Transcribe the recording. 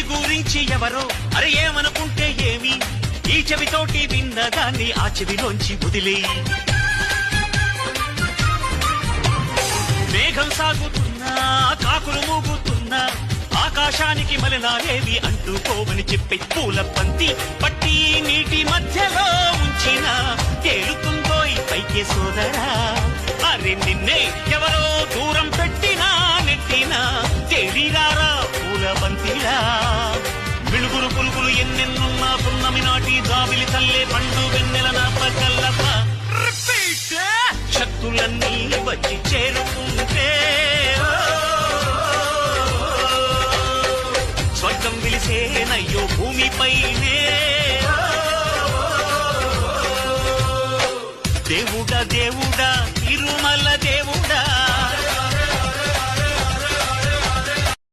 గురించి ఎవరో అరే ఏమనుకుంటే ఏమి, ఈ చెవితోటి విన్నదాన్ని ఆ చెవిలోంచి వదిలే. మేఘం సాగుతున్నా కాకులు మూగుతున్నా ఆకాశానికి మలినాలేవి అంటుకోవని చెప్పే పూల పంతి పట్టి నీటి మధ్యలో ఉంచిన తేలుతుందో ఈ పైకే సోదరా. అరే నిన్నే ఎవరో దూరం పెట్టినా నెట్టినా తేలిరారా పూల బంతిలా. మిಳುగురు పులుగులు ఎన్నెన్నున్నా పున్నమి నాటి జాబిలి తల్లే పండు వెన్నెల నా పగల్లప. శక్తులన్నీ వచ్చి చేరుకుంటే స్వర్గం విలిసేనయ్యో భూమిపైనే. దేవుడా దేవుడా తిరుమల దేవుడా